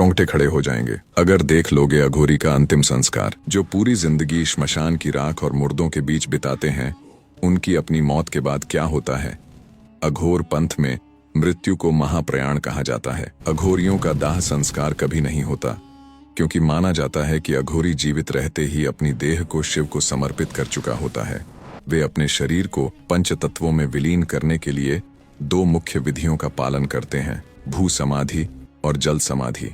रोंगटे खड़े हो जाएंगे अगर देख लोगे अघोरी का अंतिम संस्कार। जो पूरी जिंदगी श्मशान की राख और मुर्दों के बीच बिताते हैं, उनकी अपनी मौत के बाद क्या होता है। अघोर पंथ में मृत्यु को महाप्रयाण कहा जाता है। अघोरियों का दाह संस्कार कभी नहीं होता, क्योंकि माना जाता है कि अघोरी जीवित रहते ही अपनी देह को शिव को समर्पित कर चुका होता है। वे अपने शरीर को पंच तत्वों में विलीन करने के लिए दो मुख्य विधियों का पालन करते हैं, भू समाधि और जल समाधि।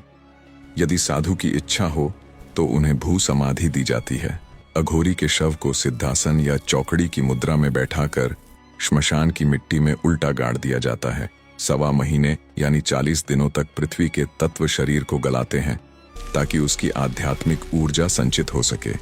यदि साधु की इच्छा हो तो उन्हें भू समाधि दी जाती है। अघोरी के शव को सिद्धासन या चौकड़ी की मुद्रा में बैठाकर श्मशान की मिट्टी में उल्टा गाड़ दिया जाता है। 1.25 महीने यानी 40 दिनों तक पृथ्वी के तत्व शरीर को गलाते हैं ताकि उसकी आध्यात्मिक ऊर्जा संचित हो सके।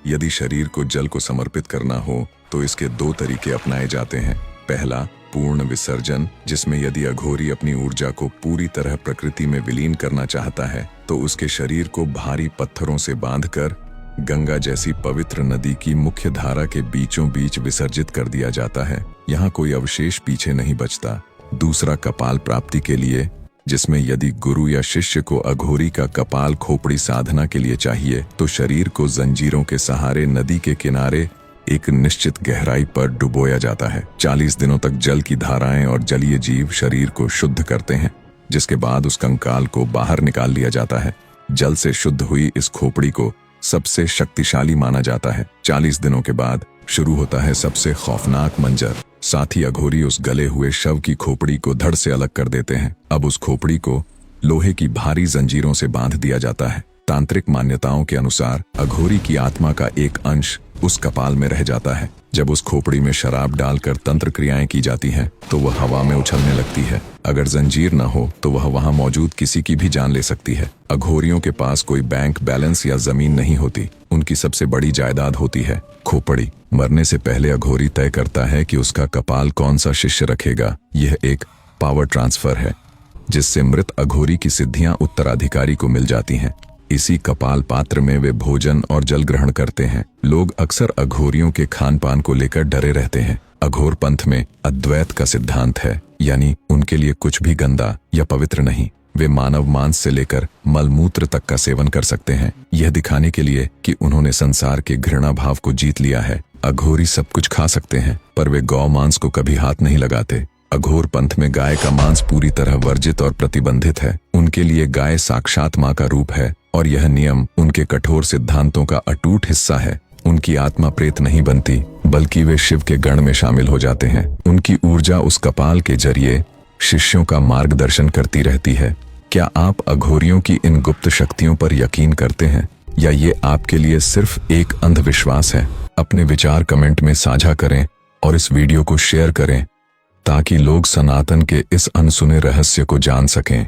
यदि शरीर को जल को समर्पित करना हो तो इसके 2 तरीके अपनाए जाते हैं। पहला, पूर्ण विसर्जन, जिसमें यदि अघोरी अपनी ऊर्जा को पूरी तरह प्रकृति में विलीन करना चाहता है तो उसके शरीर को भारी पत्थरों से बांधकर गंगा जैसी पवित्र नदी की मुख्य धारा के बीचों बीच विसर्जित कर दिया जाता है। यहाँ कोई अवशेष पीछे नहीं बचता। दूसरा, कपाल प्राप्ति के लिए, जिसमें यदि गुरु या शिष्य को अघोरी का कपाल खोपड़ी साधना के लिए चाहिए तो शरीर को जंजीरों के सहारे नदी के किनारे एक निश्चित गहराई पर डुबोया जाता है। 40 दिनों तक जल की धाराएं और जलीय जीव शरीर को शुद्ध करते हैं, जिसके बाद उस कंकाल को बाहर निकाल लिया जाता है। जल से शुद्ध हुई इस खोपड़ी को सबसे शक्तिशाली माना जाता है। 40 दिनों के बाद शुरू होता है सबसे खौफनाक मंजर। साथ ही अघोरी उस गले हुए शव की खोपड़ी को धड़ से अलग कर देते हैं। अब उस खोपड़ी को लोहे की भारी जंजीरों से बांध दिया जाता है। तांत्रिक मान्यताओं के अनुसार अघोरी की आत्मा का एक अंश उस कपाल में रह जाता है। जब उस खोपड़ी में शराब डालकर तंत्र क्रियाएं की जाती हैं तो वह हवा में उछलने लगती है। अगर जंजीर न हो तो वह वहां मौजूद किसी की भी जान ले सकती है। अघोरियों के पास कोई बैंक बैलेंस या जमीन नहीं होती। उनकी सबसे बड़ी जायदाद होती है खोपड़ी। मरने से पहले अघोरी तय करता है कि उसका कपाल कौन सा शिष्य रखेगा। यह एक पावर ट्रांसफर है, जिससे मृत अघोरी की सिद्धियां उत्तराधिकारी को मिल जाती हैं। इसी कपाल पात्र में वे भोजन और जल ग्रहण करते हैं। लोग अक्सर अघोरियों के खान पान को लेकर डरे रहते हैं। अघोर पंथ में अद्वैत का सिद्धांत है, यानी उनके लिए कुछ भी गंदा या पवित्र नहीं। वे मानव मांस से लेकर मलमूत्र तक का सेवन कर सकते हैं, यह दिखाने के लिए कि उन्होंने संसार के घृणा भाव को जीत लिया है। अघोरी सब कुछ खा सकते हैं, पर वे गौ मांस को कभी हाथ नहीं लगाते। अघोर पंथ में गाय का मांस पूरी तरह वर्जित और प्रतिबंधित है। उनके लिए गाय साक्षात मां का रूप है और यह नियम उनके कठोर सिद्धांतों का अटूट हिस्सा है। उनकी आत्मा प्रेत नहीं बनती, बल्कि वे शिव के गण में शामिल हो जाते हैं। उनकी ऊर्जा उस कपाल के जरिए शिष्यों का मार्गदर्शन करती रहती है। क्या आप अघोरियों की इन गुप्त शक्तियों पर यकीन करते हैं, या ये आपके लिए सिर्फ एक अंधविश्वास है? अपने विचार कमेंट में साझा करें और इस वीडियो को शेयर करें ताकि लोग सनातन के इस अनसुने रहस्य को जान सकें।